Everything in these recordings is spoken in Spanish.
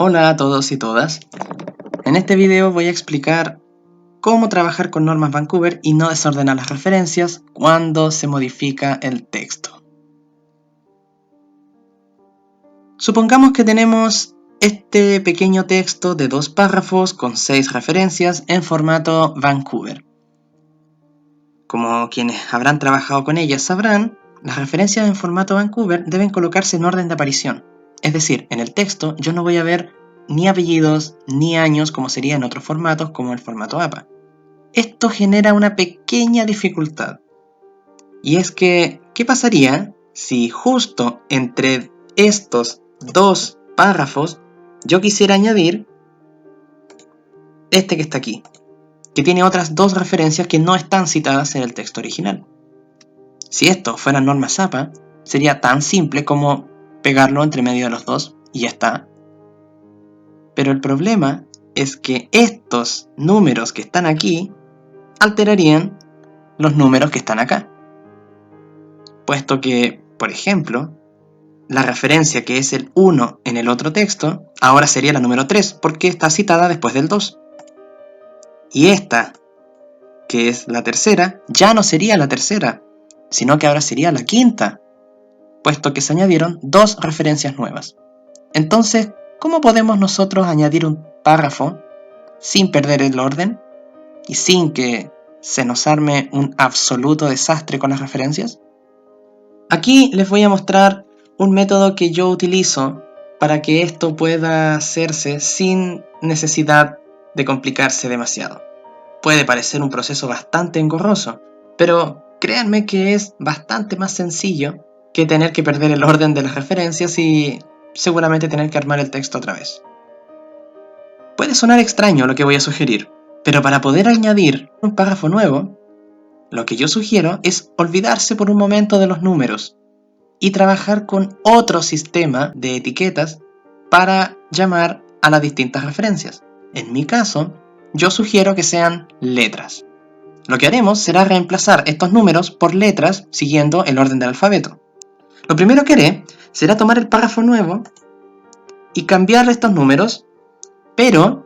Hola a todos y todas. En este video voy a explicar cómo trabajar con normas Vancouver y no desordenar las referencias cuando se modifica el texto. Supongamos que tenemos este pequeño texto de 2 párrafos con 6 referencias en formato Vancouver. Como quienes habrán trabajado con ellas sabrán, las referencias en formato Vancouver deben colocarse en orden de aparición. Es decir, en el texto yo no voy a ver ni apellidos ni años como sería en otros formatos como el formato APA. Esto genera una pequeña dificultad. Y es que, ¿qué pasaría si justo entre estos 2 párrafos yo quisiera añadir este que está aquí, que tiene otras 2 referencias que no están citadas en el texto original? Si esto fueran normas APA, sería tan simple como pegarlo entre medio de los dos y ya está. Pero el problema es que estos números que están aquí alterarían los números que están acá. Puesto que, por ejemplo, la referencia que es el 1 en el otro texto, ahora sería la número 3, porque está citada después del 2. Y esta, que es la tercera, ya no sería la tercera, sino que ahora sería la quinta, puesto que se añadieron 2 referencias nuevas. Entonces, ¿cómo podemos nosotros añadir un párrafo sin perder el orden y sin que se nos arme un absoluto desastre con las referencias? Aquí les voy a mostrar un método que yo utilizo para que esto pueda hacerse sin necesidad de complicarse demasiado. Puede parecer un proceso bastante engorroso, pero créanme que es bastante más sencillo que tener que perder el orden de las referencias y seguramente tener que armar el texto otra vez. Puede sonar extraño lo que voy a sugerir, pero para poder añadir un párrafo nuevo, lo que yo sugiero es olvidarse por un momento de los números y trabajar con otro sistema de etiquetas para llamar a las distintas referencias. En mi caso, yo sugiero que sean letras. Lo que haremos será reemplazar estos números por letras siguiendo el orden del alfabeto. Lo primero que haré será tomar el párrafo nuevo y cambiar estos números, pero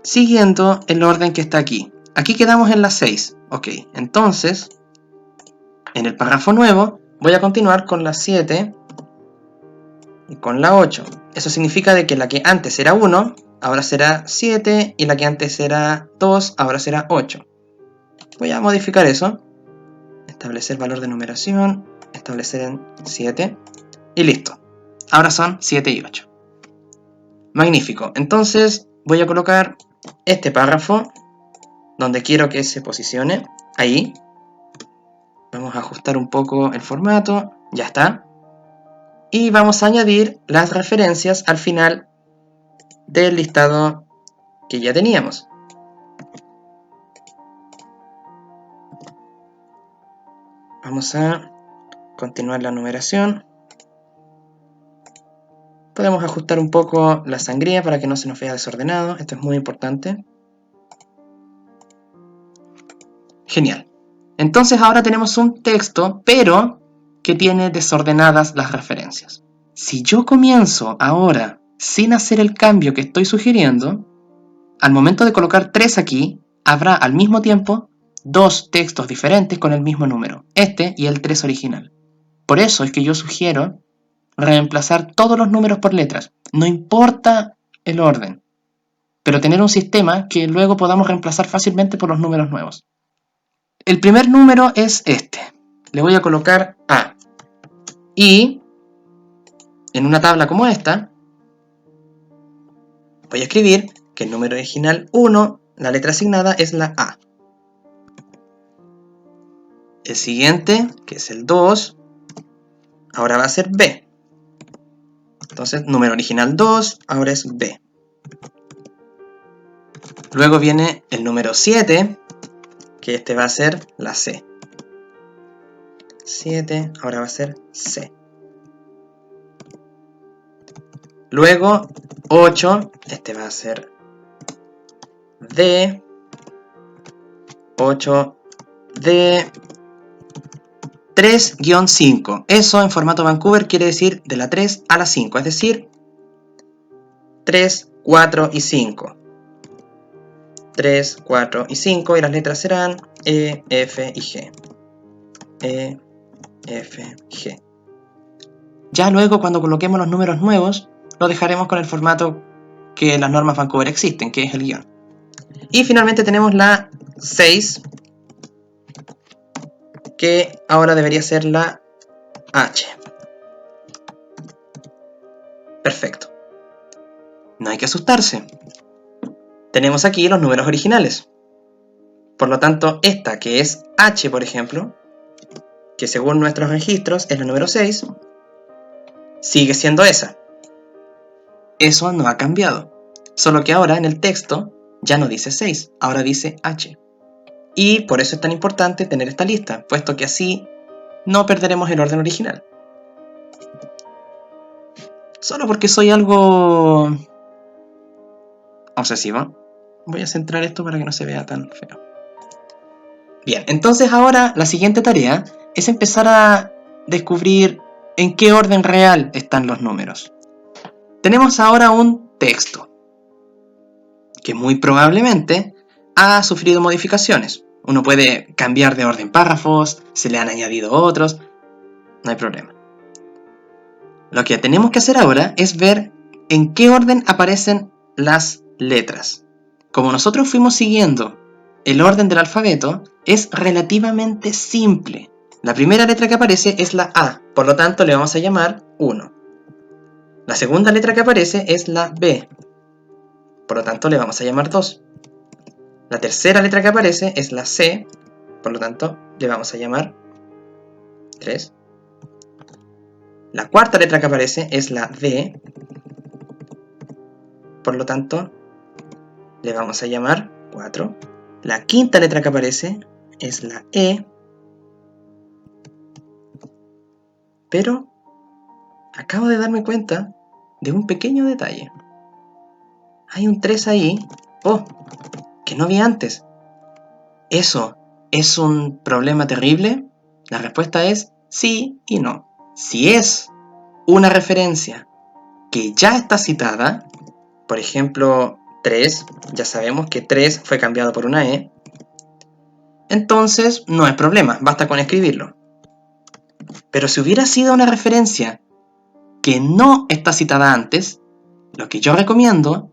siguiendo el orden que está aquí. Aquí quedamos en la 6. Ok, entonces, en el párrafo nuevo voy a continuar con la 7 y con la 8. Eso significa de que la que antes era 1, ahora será 7, y la que antes era 2, ahora será 8. Voy a modificar eso. Establecer valor de numeración, establecer en 7, y listo. Ahora son 7 y 8. Magnífico. Entonces voy a colocar este párrafo donde quiero que se posicione. Ahí. Vamos a ajustar un poco el formato. Ya está. Y vamos a añadir las referencias al final del listado que ya teníamos. Vamos a continuar la numeración. Podemos ajustar un poco la sangría para que no se nos vea desordenado. Esto es muy importante. Genial. Entonces ahora tenemos un texto, pero que tiene desordenadas las referencias. Si yo comienzo ahora sin hacer el cambio que estoy sugiriendo, al momento de colocar 3 aquí, habrá al mismo tiempo 2 textos diferentes con el mismo número, este y el 3 original. Por eso es que yo sugiero reemplazar todos los números por letras, no importa el orden, pero tener un sistema que luego podamos reemplazar fácilmente por los números nuevos. El primer número es este, le voy a colocar A, y en una tabla como esta, voy a escribir que el número original 1, la letra asignada es la A. El siguiente, que es el 2, ahora va a ser B. Entonces, número original 2, ahora es B. Luego viene el número 7, que este va a ser la C. 7, ahora va a ser C. Luego, 8, este va a ser D. 8, D. 3-5. Eso en formato Vancouver quiere decir de la 3 a la 5, es decir, 3, 4 y 5. 3, 4 y 5, y las letras serán E, F y G. E, F, G. Ya luego, cuando coloquemos los números nuevos, lo dejaremos con el formato que las normas Vancouver existen, que es el guión. Y finalmente tenemos la 6, que ahora debería ser la H. Perfecto. No hay que asustarse. Tenemos aquí los números originales. Por lo tanto, esta que es H, por ejemplo, que según nuestros registros es la número 6, sigue siendo esa. Eso no ha cambiado. Solo que ahora en el texto ya no dice 6, ahora dice H. Y por eso es tan importante tener esta lista, puesto que así no perderemos el orden original. Solo porque soy algo obsesivo, voy a centrar esto para que no se vea tan feo. Bien, entonces ahora la siguiente tarea es empezar a descubrir en qué orden real están los números. Tenemos ahora un texto que muy probablemente ha sufrido modificaciones. Uno puede cambiar de orden párrafos, se le han añadido otros, no hay problema. Lo que tenemos que hacer ahora es ver en qué orden aparecen las letras. Como nosotros fuimos siguiendo el orden del alfabeto, es relativamente simple. La primera letra que aparece es la A, por lo tanto le vamos a llamar 1. La segunda letra que aparece es la B, por lo tanto le vamos a llamar 2. La tercera letra que aparece es la C, por lo tanto le vamos a llamar 3. La cuarta letra que aparece es la D, por lo tanto le vamos a llamar 4. La quinta letra que aparece es la E, pero acabo de darme cuenta de un pequeño detalle. Hay un 3 ahí, que no vi antes. ¿Eso es un problema terrible? La respuesta es sí y no. Si es una referencia que ya está citada, por ejemplo 3, ya sabemos que 3 fue cambiado por una E, entonces no hay problema, basta con escribirlo. Pero si hubiera sido una referencia que no está citada antes, lo que yo recomiendo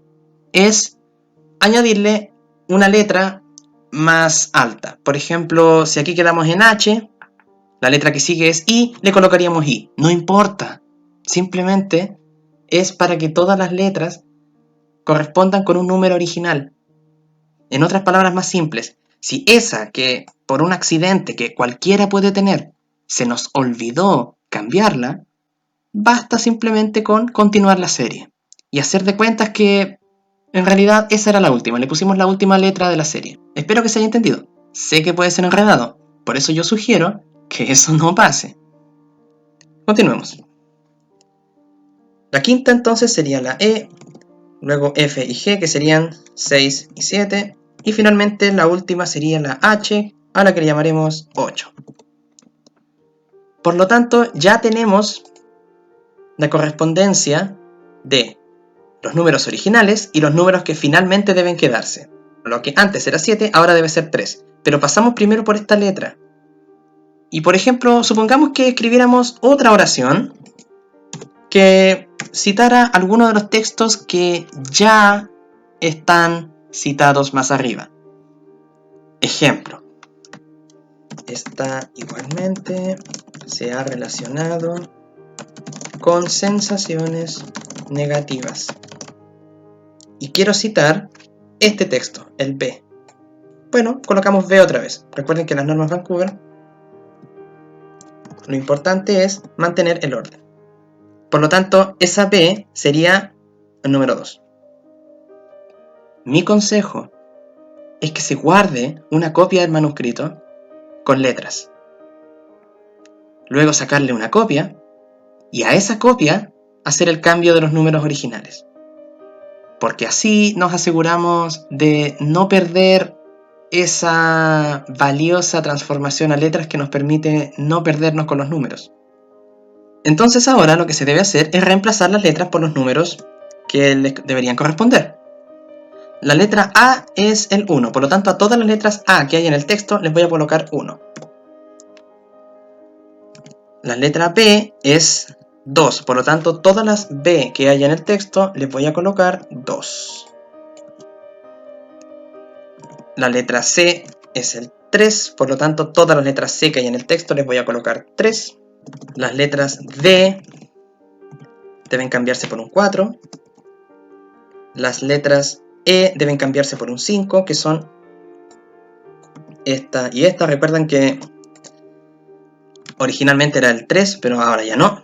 es añadirle una letra más alta. Por ejemplo, si aquí quedamos en H, la letra que sigue es I, le colocaríamos I. No importa, simplemente es para que todas las letras correspondan con un número original. En otras palabras más simples, si esa que por un accidente que cualquiera puede tener se nos olvidó cambiarla, basta simplemente con continuar la serie y hacer de cuentas que en realidad esa era la última, le pusimos la última letra de la serie. Espero que se haya entendido. Sé que puede ser enredado, por eso yo sugiero que eso no pase. Continuemos. La quinta entonces sería la E, luego F y G, que serían 6 y 7, y finalmente la última sería la H, a la que le llamaremos 8. Por lo tanto, ya tenemos la correspondencia de los números originales y los números que finalmente deben quedarse. Lo que antes era 7, ahora debe ser 3. Pero pasamos primero por esta letra. Y por ejemplo, supongamos que escribiéramos otra oración que citara alguno de los textos que ya están citados más arriba. Ejemplo. Esta igualmente se ha relacionado con sensaciones negativas. Y quiero citar este texto, el B. Bueno, colocamos B otra vez. Recuerden que las normas Vancouver, lo importante es mantener el orden. Por lo tanto, esa B sería el número 2. Mi consejo es que se guarde una copia del manuscrito con letras. Luego sacarle una copia y a esa copia hacer el cambio de los números originales. Porque así nos aseguramos de no perder esa valiosa transformación a letras que nos permite no perdernos con los números. Entonces ahora lo que se debe hacer es reemplazar las letras por los números que les deberían corresponder. La letra A es el 1, por lo tanto a todas las letras A que hay en el texto les voy a colocar 1. La letra B es 2, por lo tanto todas las B que hay en el texto les voy a colocar 2. La letra C es el 3, por lo tanto todas las letras C que hay en el texto les voy a colocar 3. Las letras D deben cambiarse por un 4. Las letras E deben cambiarse por un 5, que son esta y esta. Recuerden que originalmente era el 3, pero ahora ya no.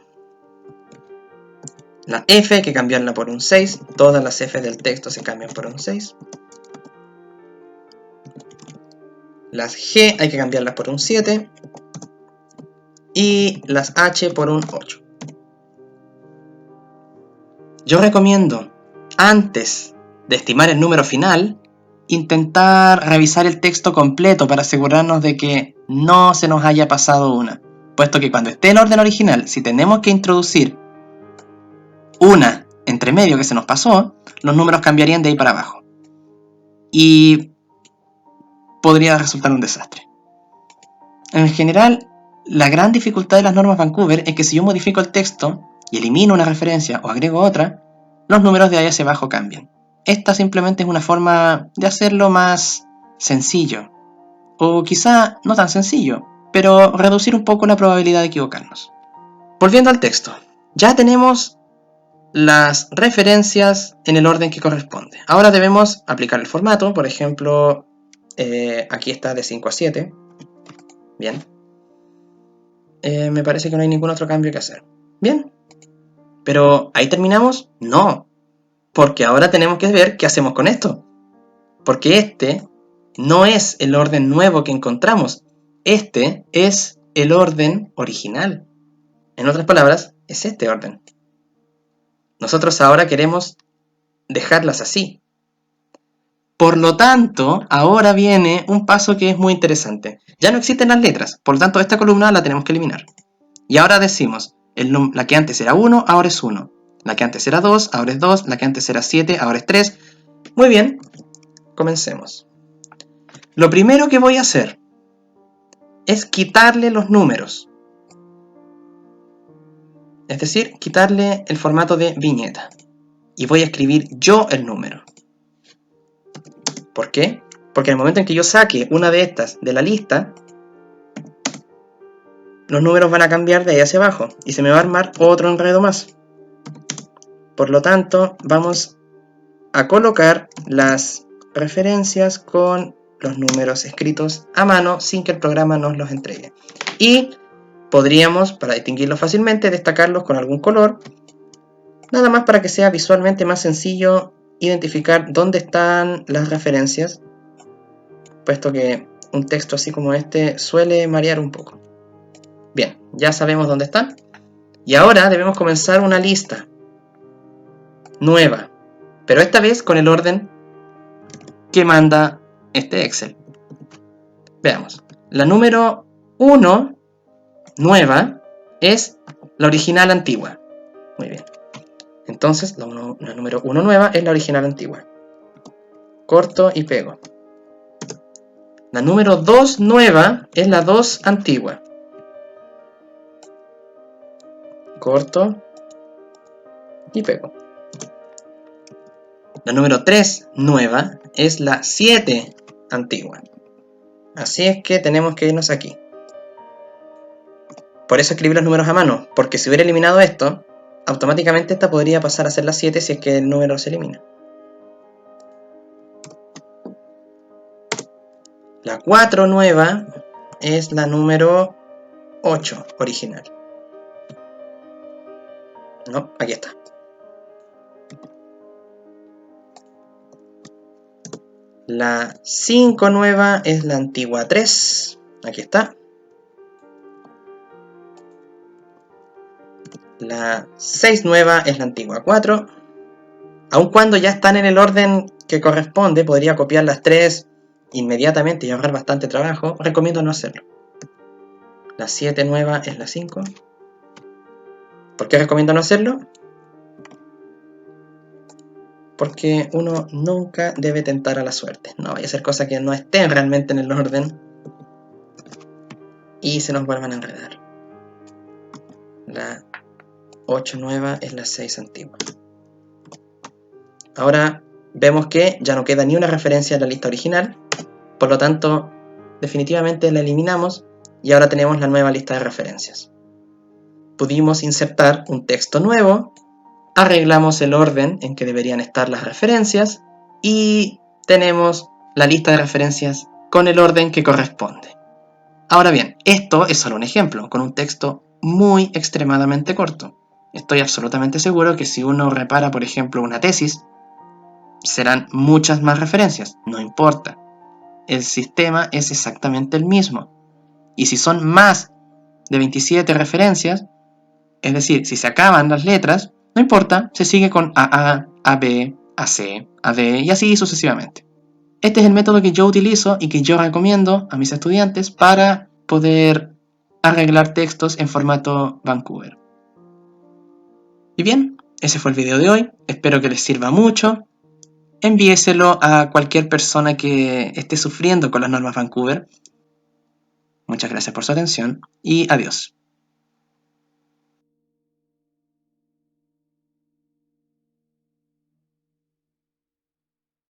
La F hay que cambiarla por un 6. Todas las F del texto se cambian por un 6. Las G hay que cambiarlas por un 7. Y las H por un 8. Yo recomiendo, antes de estimar el número final, intentar revisar el texto completo para asegurarnos de que no se nos haya pasado una. Puesto que cuando esté el orden original, si tenemos que introducir una entre medio que se nos pasó, los números cambiarían de ahí para abajo. Y podría resultar un desastre. En general, la gran dificultad de las normas Vancouver es que si yo modifico el texto y elimino una referencia o agrego otra, los números de ahí hacia abajo cambian. Esta simplemente es una forma de hacerlo más sencillo. O quizá no tan sencillo, pero reducir un poco la probabilidad de equivocarnos. Volviendo al texto, ya tenemos las referencias en el orden que corresponde. Ahora debemos aplicar el formato, por ejemplo, aquí está de 5 a 7. Bien. Me parece que no hay ningún otro cambio que hacer. Bien. Pero ¿ahí terminamos? No. Porque ahora tenemos que ver qué hacemos con esto. Porque este no es el orden nuevo que encontramos. Este es el orden original. En otras palabras, es este orden. Nosotros ahora queremos dejarlas así. Por lo tanto, ahora viene un paso que es muy interesante. Ya no existen las letras, por lo tanto esta columna la tenemos que eliminar. Y ahora decimos, la que antes era 1, ahora es 1. La que antes era 2, ahora es 2. La que antes era 7, ahora es 3. Muy bien, comencemos. Lo primero que voy a hacer es quitarle los números. Es decir, quitarle el formato de viñeta. Y voy a escribir yo el número. ¿Por qué? Porque en el momento en que yo saque una de estas de la lista, los números van a cambiar de ahí hacia abajo y se me va a armar otro enredo más. Por lo tanto, vamos a colocar las referencias con los números escritos a mano sin que el programa nos los entregue. Y podríamos, para distinguirlos fácilmente, destacarlos con algún color, nada más para que sea visualmente más sencillo identificar dónde están las referencias, puesto que un texto así como este suele marear un poco. Bien, ya sabemos dónde están. Y ahora debemos comenzar una lista nueva, pero esta vez con el orden que manda este Excel. Veamos. La número 1, nueva, es la original antigua. Muy bien. Entonces, la número 1 nueva es la original antigua. Corto y pego. La número 2 nueva es la 2 antigua. Corto y pego. La número 3 nueva es la 7 antigua. Así es que tenemos que irnos aquí. Por eso escribí los números a mano, porque si hubiera eliminado esto, automáticamente esta podría pasar a ser la 7 si es que el número se elimina. La 4 nueva es la número 8 original. No, aquí está. La 5 nueva es la antigua 3. Aquí está. La 6 nueva es la antigua 4. Aun cuando ya están en el orden que corresponde, podría copiar las 3 inmediatamente y ahorrar bastante trabajo. Recomiendo no hacerlo. La 7 nueva es la 5. ¿Por qué recomiendo no hacerlo? porque uno nunca debe tentar a la suerte. No vaya a ser cosas que no estén realmente en el orden y se nos vuelvan a enredar. La 8 nueva es la 6 antigua. Ahora vemos que ya no queda ni una referencia en la lista original, por lo tanto, definitivamente la eliminamos y ahora tenemos la nueva lista de referencias. Pudimos insertar un texto nuevo, arreglamos el orden en que deberían estar las referencias y tenemos la lista de referencias con el orden que corresponde. Ahora bien, esto es solo un ejemplo, con un texto muy extremadamente corto. Estoy absolutamente seguro que si uno repara, por ejemplo, una tesis, serán muchas más referencias, no importa. El sistema es exactamente el mismo. Y si son más de 27 referencias, es decir, si se acaban las letras, no importa, se sigue con AA, AB, AC, AD y así sucesivamente. Este es el método que yo utilizo y que yo recomiendo a mis estudiantes para poder arreglar textos en formato Vancouver. Y bien, ese fue el video de hoy, espero que les sirva mucho. Envíeselo a cualquier persona que esté sufriendo con las normas Vancouver. Muchas gracias por su atención y adiós.